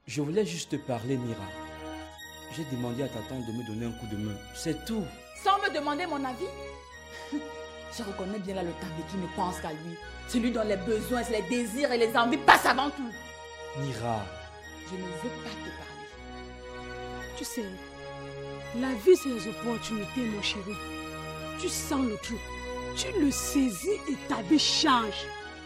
Je voulais juste te parler, Mira. J'ai demandé à ta tante de me donner un coup de main. C'est tout. Sans me demander mon avis? Je reconnais bien là le Tabi qui ne pense qu'à lui. Celui dont les besoins, les désirs et les envies passent avant tout. Mira. Je ne veux pas te parler. Tu sais, la vie c'est les opportunités, mon chéri. Tu sens le truc. Tu le saisis et ta vie change.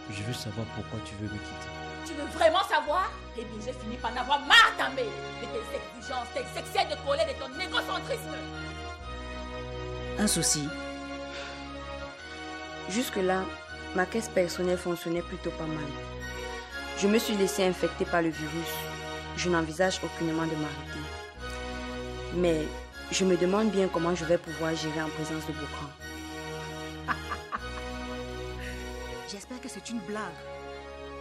Je veux savoir pourquoi tu veux me quitter. Tu veux vraiment savoir? Eh bien, j'ai fini par en avoir marre, També, de tes exigences, tes excès de colère, de ton égocentrisme. Un souci. Jusque-là, ma caisse personnelle fonctionnait plutôt pas mal. Je me suis laissée infecter par le virus. Je n'envisage aucunement de m'arrêter. Mais je me demande bien comment je vais pouvoir gérer en présence de Boukran. J'espère que c'est une blague.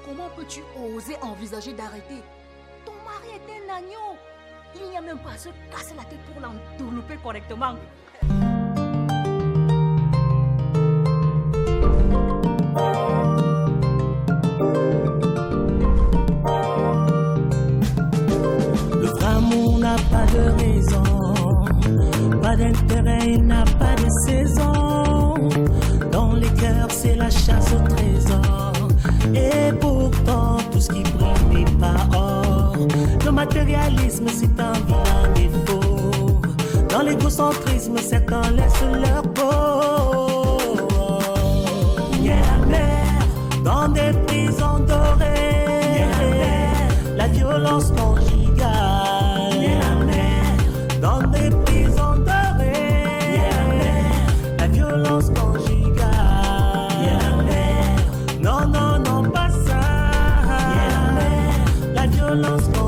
Comment peux-tu oser envisager d'arrêter? Ton mari est un agneau. Il n'y a même pas à se casser la tête pour l'entourlouper correctement. Le vrai amour n'a pas de raison, pas d'intérêt, il n'a pas de saison. Dans les cœurs, c'est la chasse au trésor. Et pourtant, tout ce qui brille n'est pas or. Le matérialisme, c'est un vilain défaut. Dans l'égocentrisme, certains laissent leur peau. Il y a la mer dans des prisons dorées. La violence conjugale. Il y a la mer dans des prisons dorées. La violence conjugale. Non, non, non, pas ça. La violence conjugale.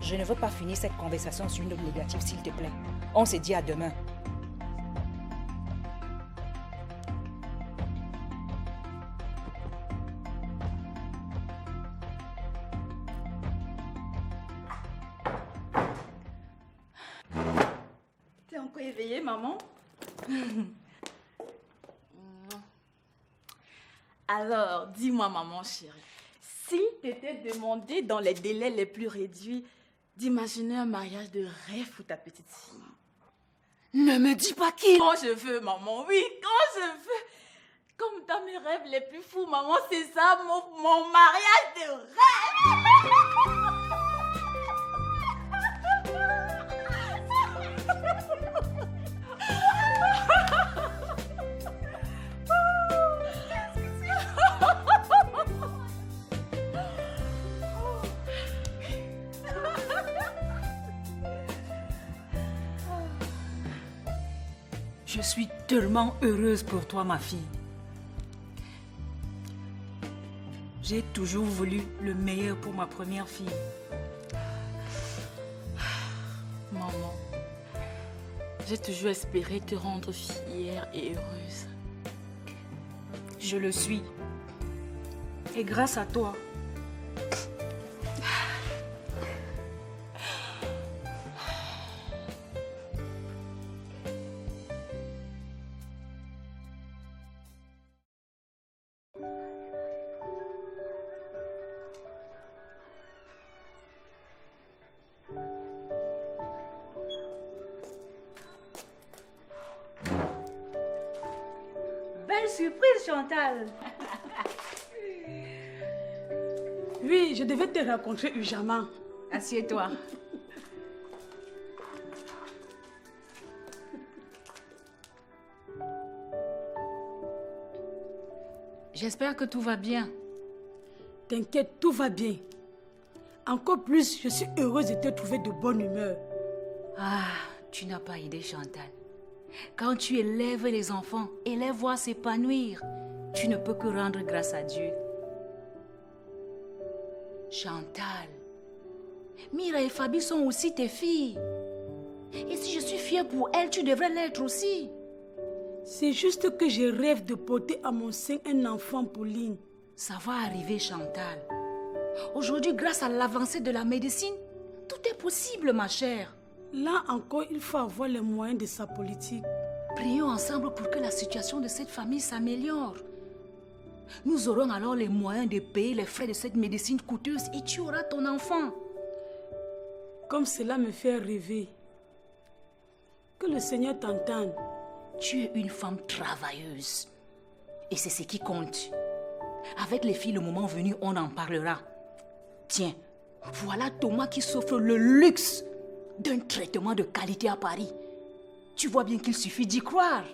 Je ne veux pas finir cette conversation sur une note négative, s'il te plaît. On se dit à demain. T'es encore éveillée, maman? Alors, dis-moi, maman chérie, s'il t'était demandé dans les délais les plus réduits d'imaginer un mariage de rêve pour ta petite fille. Ne me dis pas qui. Quand je veux, maman, oui, quand je veux. Comme dans mes rêves les plus fous, maman, c'est ça, mon mariage de rêve. Je suis tellement heureuse pour toi, ma fille. J'ai toujours voulu le meilleur pour ma première fille. Maman, j'ai toujours espéré te rendre fière et heureuse. Je le suis. Et grâce à toi. Belle surprise, Chantal. Oui, je devais te rencontrer urgemment. J'espère que tout va bien. T'inquiète, tout va bien. Encore plus, je suis heureuse de te trouver de bonne humeur. Ah, tu n'as pas idée, Chantal. Quand tu élèves les enfants et les vois s'épanouir, tu ne peux que rendre grâce à Dieu. Chantal, Mira et Fabi sont aussi tes filles. Et si je suis fière pour elles, tu devrais l'être aussi. C'est juste que je rêve de porter à mon sein un enfant, Pauline. Ça va arriver, Chantal. Aujourd'hui, grâce à l'avancée de la médecine, tout est possible, ma chère. Là encore, il faut avoir les moyens de sa politique. Prions ensemble pour que la situation de cette famille s'améliore. Nous aurons alors les moyens de payer les frais de cette médecine coûteuse et tu auras ton enfant. Comme cela me fait rêver. Que le Seigneur t'entende. Tu es une femme travailleuse. Et c'est ce qui compte. Avec les filles, le moment venu, on en parlera. Tiens, voilà Thomas qui s'offre le luxe d'un traitement de qualité à Paris. Tu vois bien qu'il suffit d'y croire.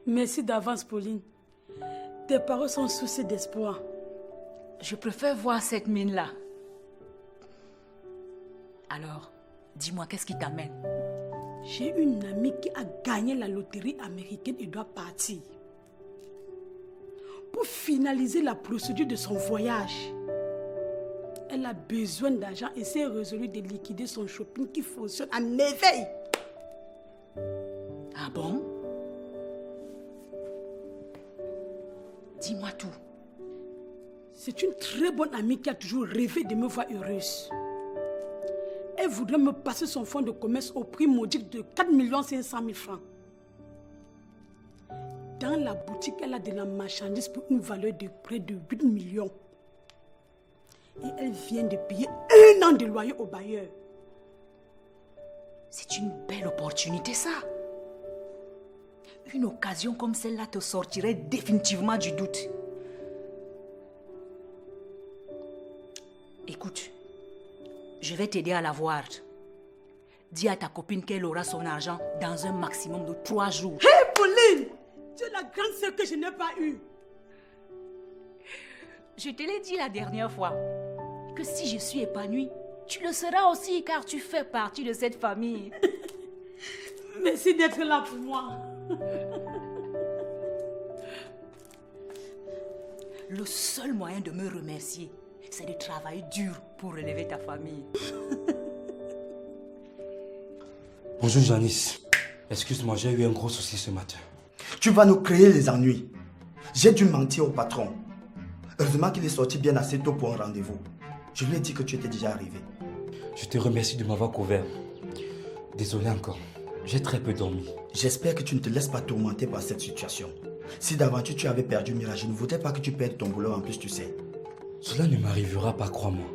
Merci d'avance, Pauline. Tes paroles sont sources d'espoir. Je préfère voir cette mine-là. Alors, dis-moi, qu'est-ce qui t'amène? J'ai une amie qui a gagné la loterie américaine et doit partir. Pour finaliser la procédure de son voyage, elle a besoin d'argent et s'est résolue de liquider son shopping qui fonctionne à merveille. Ah bon? Dis-moi tout. C'est une très bonne amie qui a toujours rêvé de me voir heureuse. Elle voudrait me passer son fonds de commerce au prix modique de 4 500 000 francs. Dans la boutique, elle a de la marchandise pour une valeur de près de 8 millions. Et elle vient de payer 1 an de loyer au bailleur. C'est une belle opportunité, ça. Une occasion comme celle-là te sortirait définitivement du doute. Écoute, je vais t'aider à la voir. Dis à ta copine qu'elle aura son argent dans un maximum de 3 jours. Hé, Pauline! Tu es la grande sœur que je n'ai pas eue. Je te l'ai dit la dernière fois, que si je suis épanouie, tu le seras aussi car tu fais partie de cette famille. Merci d'être là pour moi. Le seul moyen de me remercier, c'est de travailler dur pour relever ta famille. Bonjour Janice. Excuse-moi, j'ai eu un gros souci ce matin. Tu vas nous créer les ennuis. J'ai dû mentir au patron. Heureusement qu'il est sorti bien assez tôt pour un rendez-vous. Je lui ai dit que tu étais déjà arrivé. Je te remercie de m'avoir couvert. Désolé encore. J'ai très peu dormi. J'espère que tu ne te laisses pas tourmenter par cette situation. Si d'aventure tu avais perdu Mira, je ne voudrais pas que tu perdes ton boulot en plus, tu sais. Cela ne m'arrivera pas, crois-moi.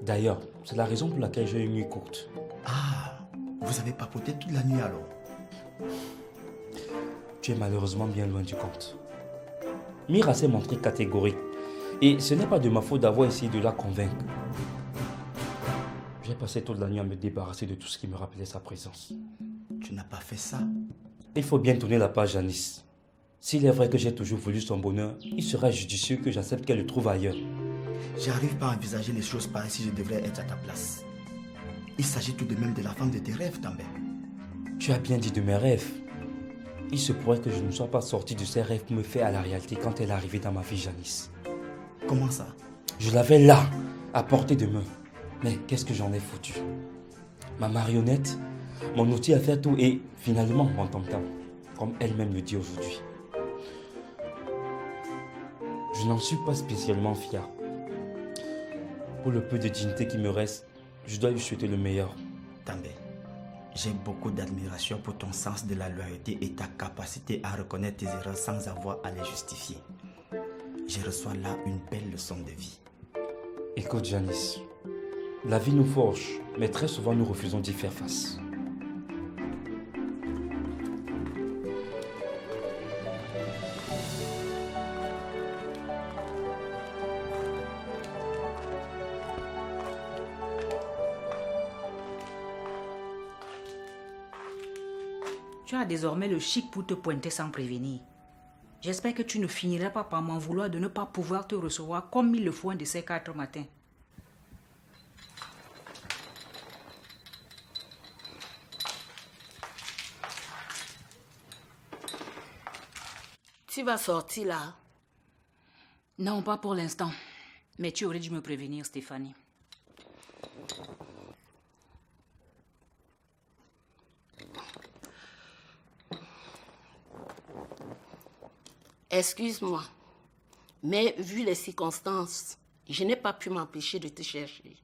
D'ailleurs, c'est la raison pour laquelle j'ai une nuit courte. Ah, vous avez papoté toute la nuit alors? Tu es malheureusement bien loin du compte. Mira s'est montrée catégorique. Et ce n'est pas de ma faute d'avoir essayé de la convaincre. J'ai passé toute la nuit à me débarrasser de tout ce qui me rappelait sa présence. Tu n'as pas fait ça? Il faut bien tourner la page, Janice. S'il est vrai que j'ai toujours voulu son bonheur, il serait judicieux que j'accepte qu'elle le trouve ailleurs. J'arrive pas à envisager les choses pareilles si je devrais être à ta place. Il s'agit tout de même de la femme de tes rêves, També. Tu as bien dit de mes rêves. Il se pourrait que je ne sois pas sorti de ces rêves pour me faire à la réalité quand elle est arrivée dans ma vie, Janice. Comment ça? Je l'avais là, à portée de main. Mais qu'est-ce que j'en ai foutu? Ma marionnette, mon outil à faire tout et finalement mon tam-tam, comme elle-même le dit aujourd'hui. Je n'en suis pas spécialement fier. Pour le peu de dignité qui me reste, je dois lui souhaiter le meilleur. També, j'ai beaucoup d'admiration pour ton sens de la loyauté et ta capacité à reconnaître tes erreurs sans avoir à les justifier. Je reçois là une belle leçon de vie. Écoute, Janice, la vie nous forge, mais très souvent nous refusons d'y faire face. Tu as désormais le chic pour te pointer sans prévenir. J'espère que tu ne finiras pas par m'en vouloir de ne pas pouvoir te recevoir comme il le faut un de ces 4 matins. Tu vas sortir là? Non, pas pour l'instant. Mais tu aurais dû me prévenir, Stéphanie. Excuse-moi, mais vu les circonstances, je n'ai pas pu m'empêcher de te chercher.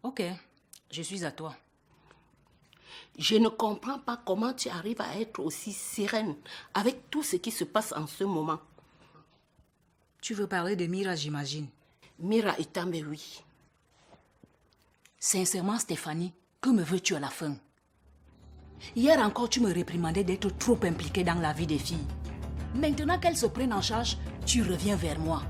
Ok, je suis à toi. Je ne comprends pas comment tu arrives à être aussi sereine avec tout ce qui se passe en ce moment. Tu veux parler de Mira, j'imagine. Mira et Tambe, oui. Sincèrement, Stéphanie, que me veux-tu à la fin? Hier encore, tu me réprimandais d'être trop impliquée dans la vie des filles. Maintenant qu'elles se prennent en charge, tu reviens vers moi.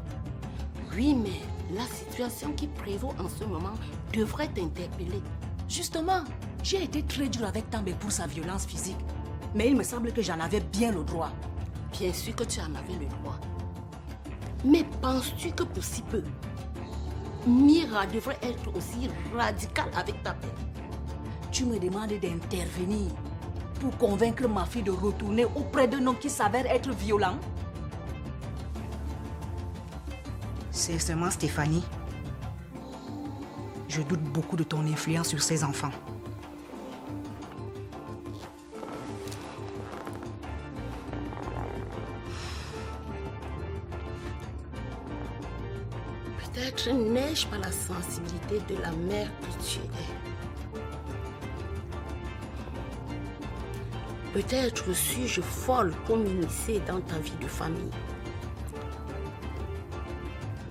Oui, mais la situation qui prévaut en ce moment devrait t'interpeller. Justement, j'ai été très dure avec Tambe pour sa violence physique. Mais il me semble que j'en avais bien le droit. Bien sûr que tu en avais le droit. Mais penses-tu que pour si peu, Mira devrait être aussi radicale avec ta père? Tu me demandes d'intervenir pour convaincre ma fille de retourner auprès d'un homme qui s'avère être violent? Sincèrement, Stéphanie, je doute beaucoup de ton influence sur ces enfants. Peut-être n'ai-je pas la sensibilité de la mère que tu es. Peut-être suis-je folle pour m'initier dans ta vie de famille.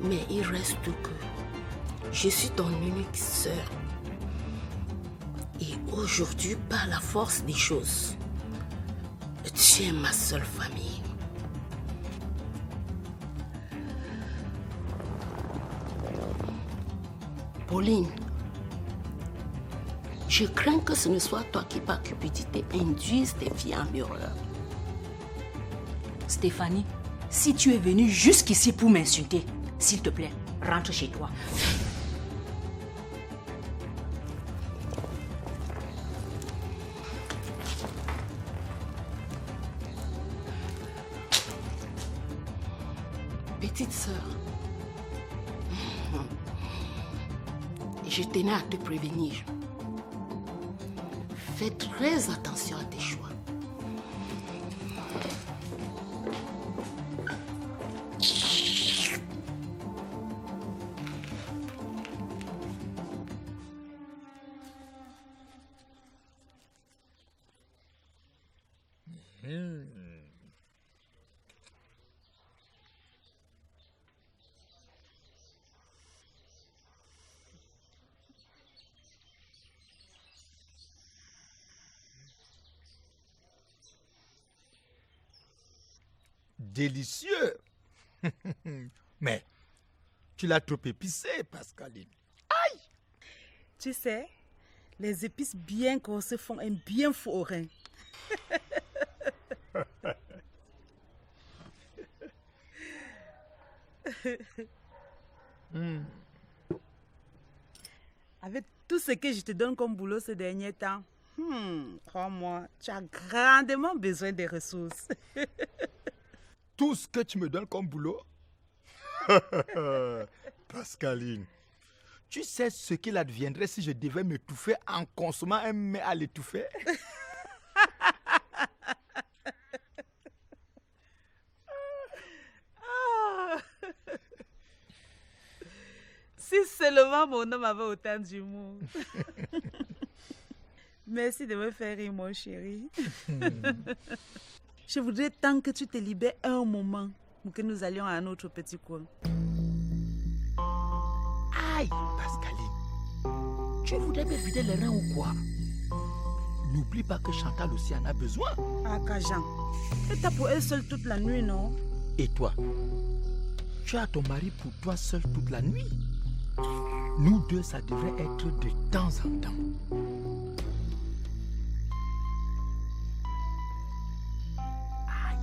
Mais il reste que je suis ton unique sœur. Et aujourd'hui, par la force des choses, tu es ma seule famille. Pauline, je crains que ce ne soit toi qui, par cupidité, induise tes filles en erreur. Stéphanie, si tu es venue jusqu'ici pour m'insulter, s'il te plaît, rentre chez toi. Petite sœur, je tenais à te prévenir. Fais très attention à tes choix. Délicieux. Mais tu l'as trop épicé, Pascaline. Aïe! Tu sais, les épices bien grosses font un bien fou au rein. Avec tout ce que je te donne comme boulot ces derniers temps, crois-moi, tu as grandement besoin des ressources. Tout ce que tu me donnes comme boulot? Pascaline, tu sais ce qu'il adviendrait si je devais m'étouffer en consommant un mets à l'étouffer? Si seulement mon homme avait autant d'humour. Merci de me faire rire, mon chéri. Je voudrais tant que tu te libères un moment pour que nous allions à un autre petit coin. Aïe, Pascaline, tu voudrais me vider les reins ou quoi? N'oublie pas que Chantal aussi en a besoin. Ah, Kajan, et t'as pour elle seule toute la nuit, non? Et toi? Tu as ton mari pour toi seul toute la nuit? Nous deux, ça devrait être de temps en temps. Aïe.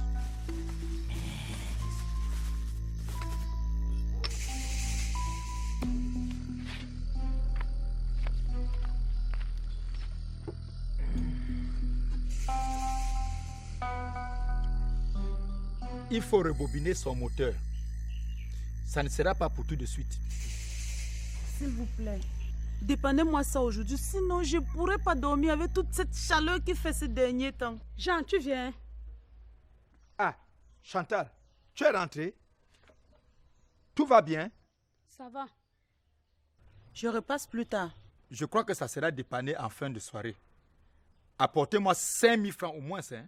il faut rebobiner son moteur. Ça ne sera pas pour tout de suite. S'il vous plaît, dépendez-moi ça aujourd'hui, sinon je ne pourrai pas dormir avec toute cette chaleur qui fait ces derniers temps. Jean, tu viens? Ah, Chantal, tu es rentrée? Tout va bien? Ça va. Je repasse plus tard. Je crois que ça sera dépanné en fin de soirée. Apportez-moi 5 000 francs au moins, hein?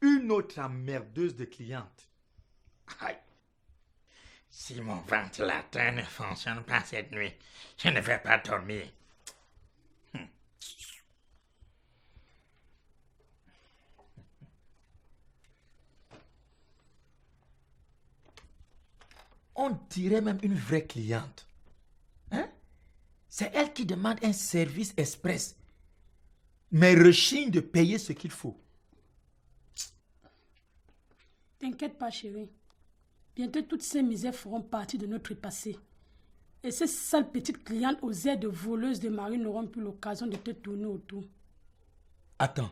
Une autre emmerdeuse de cliente. Aïe. Si mon ventilateur ne fonctionne pas cette nuit, je ne vais pas dormir. On dirait même une vraie cliente. Hein? C'est elle qui demande un service express, mais rechigne de payer ce qu'il faut. T'inquiète pas, chérie. Bientôt, toutes ces misères feront partie de notre passé. Et ces sales petites clientes aux airs de voleuses de mari n'auront plus l'occasion de te tourner autour. Attends.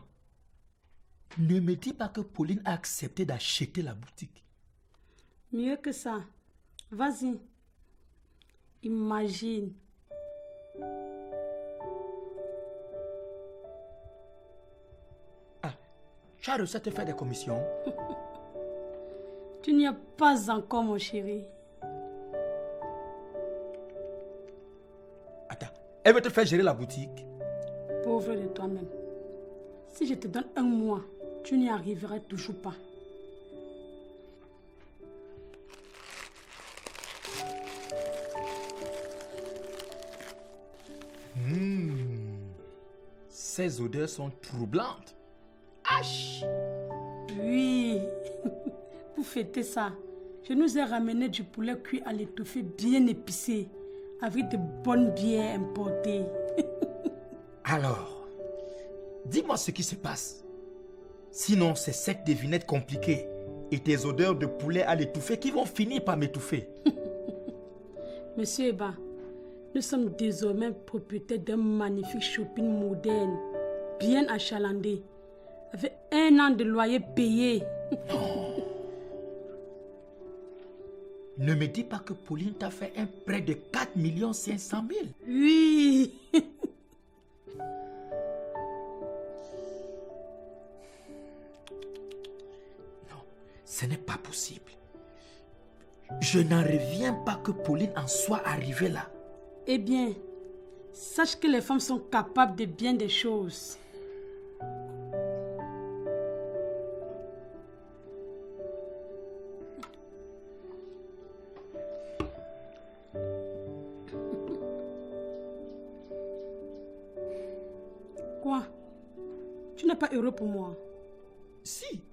Ne me dis pas que Pauline a accepté d'acheter la boutique. Mieux que ça. Vas-y. Imagine. Ah, tu as réussi à te faire des commissions? Tu n'y as pas encore, mon chéri. Attends, elle veut te faire gérer la boutique? Pauvre de toi-même. Si je te donne 1 mois, tu n'y arriveras toujours pas. Ces odeurs sont troublantes. Aïe! Oui. Pour fêter ça, je nous ai ramené du poulet cuit à l'étouffée bien épicé, avec de bonnes bières importées. Alors, dis-moi ce qui se passe. Sinon, c'est cette devinette compliquée et tes odeurs de poulet à l'étouffée qui vont finir par m'étouffer. Monsieur Eba, nous sommes désormais propriétaires d'un magnifique shopping moderne, bien achalandé, avec 1 an de loyer payé. Ne me dis pas que Pauline t'a fait un prêt de 4 500 000. Oui. Non, ce n'est pas possible. Je n'en reviens pas que Pauline en soit arrivée là. Eh bien, sache que les femmes sont capables de bien des choses. Quoi? Tu n'es pas heureux pour moi? Si.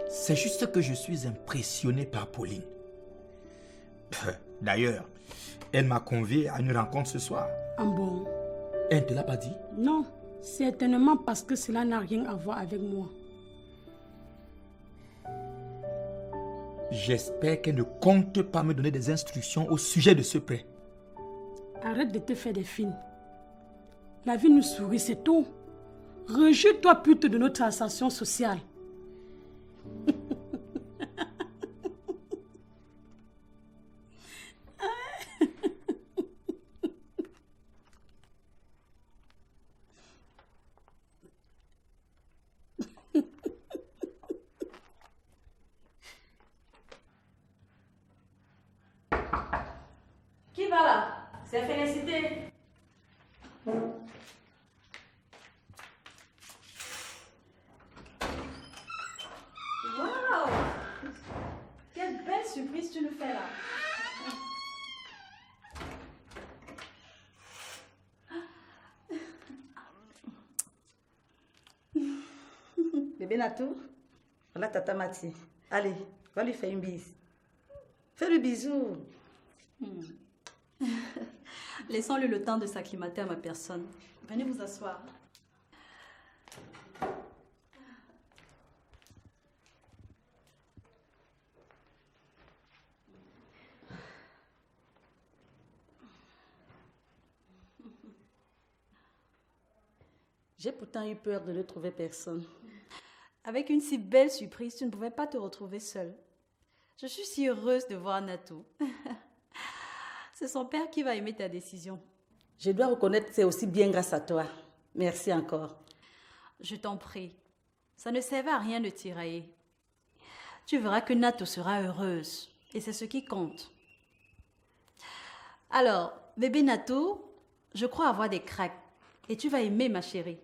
C'est juste que je suis impressionné par Pauline. D'ailleurs, elle m'a convié à une rencontre ce soir. Ah bon? Elle ne te l'a pas dit? Non, certainement parce que cela n'a rien à voir avec moi. J'espère qu'elle ne compte pas me donner des instructions au sujet de ce prêt. Arrête de te faire des films. La vie nous sourit, c'est tout. Rejette-toi plutôt de notre ascension sociale. Qui va là? C'est Félicité. Waouh! Quelle belle surprise tu nous fais là. Bébé Natou, voilà Tata Mati. Allez, va lui faire une bise. Fais le bisou. Laissons-lui le temps de s'acclimater à ma personne. Venez vous asseoir. J'ai pourtant eu peur de ne trouver personne. Avec une si belle surprise, tu ne pouvais pas te retrouver seule. Je suis si heureuse de voir Natou. C'est son père qui va aimer ta décision. Je dois reconnaître que c'est aussi bien grâce à toi. Merci encore. Je t'en prie. Ça ne servait à rien de tirailler. Tu verras que Natou sera heureuse. Et c'est ce qui compte. Alors, bébé Natou, je crois avoir des craques. Et tu vas aimer, ma chérie.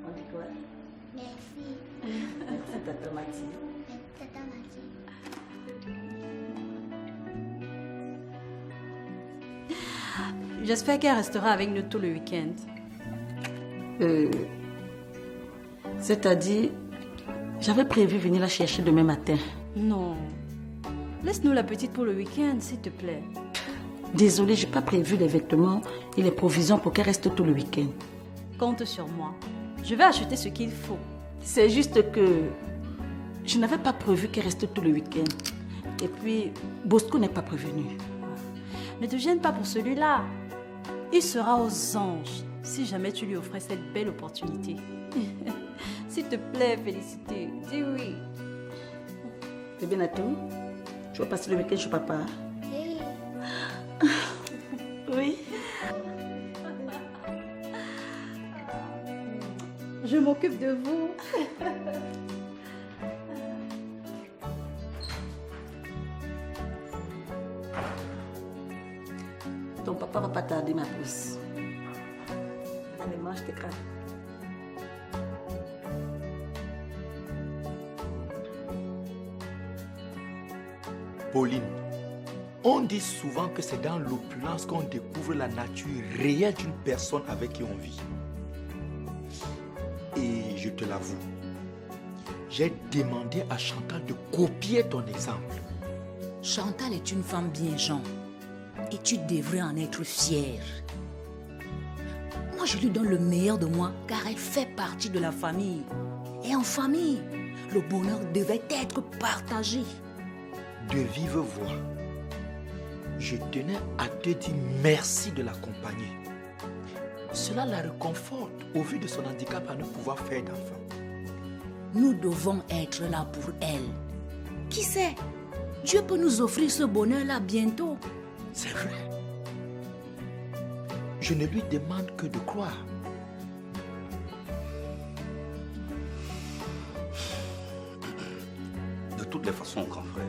On dit quoi? Merci. Merci Tata Mati. Tata Mati. J'espère qu'elle restera avec nous tout le week-end. C'est-à-dire, j'avais prévu venir la chercher demain matin. Non. Laisse-nous la petite pour le week-end, s'il te plaît. Désolée, j'ai pas prévu les vêtements et les provisions pour qu'elle reste tout le week-end. Compte sur moi. Je vais acheter ce qu'il faut. C'est juste que je n'avais pas prévu qu'elle reste tout le week-end. Et puis, Bosco n'est pas prévenu. Ne te gêne pas pour celui-là. Il sera aux anges si jamais tu lui offrais cette belle opportunité. S'il te plaît, Félicité, dis oui. Bébé Natou, tu vas passer le week-end chez papa? Oui. Je m'occupe de vous. Ton papa va pas tarder, ma pousse. Allez, mange tes crêpes. Pauline, on dit souvent que c'est dans l'opulence qu'on découvre la nature réelle d'une personne avec qui on vit. Et je te l'avoue, j'ai demandé à Chantal de copier ton exemple. Chantal est une femme bien genre. Et tu devrais en être fière. Moi, je lui donne le meilleur de moi car elle fait partie de la famille. Et en famille, le bonheur devait être partagé. De vive voix, je tenais à te dire merci de l'accompagner. Cela la réconforte au vu de son handicap à ne pouvoir faire d'enfant. Nous devons être là pour elle. Qui sait? Dieu peut nous offrir ce bonheur-là bientôt. C'est vrai. Je ne lui demande que de croire. De toutes les façons, grand frère,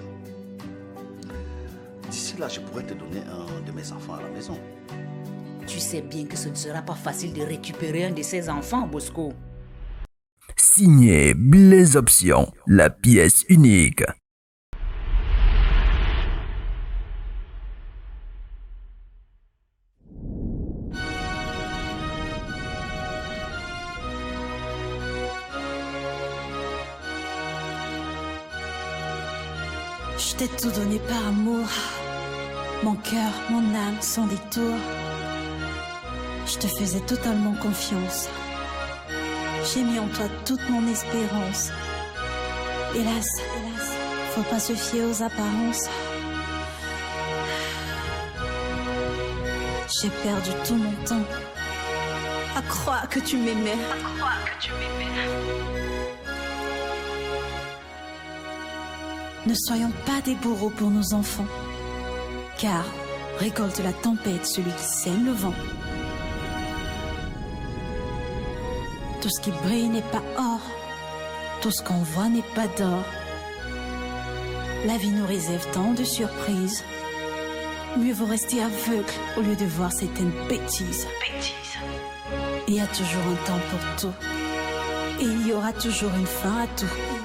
d'ici là, je pourrais te donner un de mes enfants à la maison. Tu sais bien que ce ne sera pas facile de récupérer un de ses enfants, Bosco. Signé Blaise Option, la pièce unique. Je t'ai tout donné par amour. Mon cœur, mon âme, sans détour. Je te faisais totalement confiance. J'ai mis en toi toute mon espérance. Hélas, faut pas se fier aux apparences. J'ai perdu tout mon temps à croire que tu m'aimais. Ne soyons pas des bourreaux pour nos enfants, car récolte la tempête celui qui sème le vent. Tout ce qui brille n'est pas or, tout ce qu'on voit n'est pas d'or. La vie nous réserve tant de surprises. Mieux vaut rester aveugle au lieu de voir certaines bêtises. Il y a toujours un temps pour tout. Et il y aura toujours une fin à tout.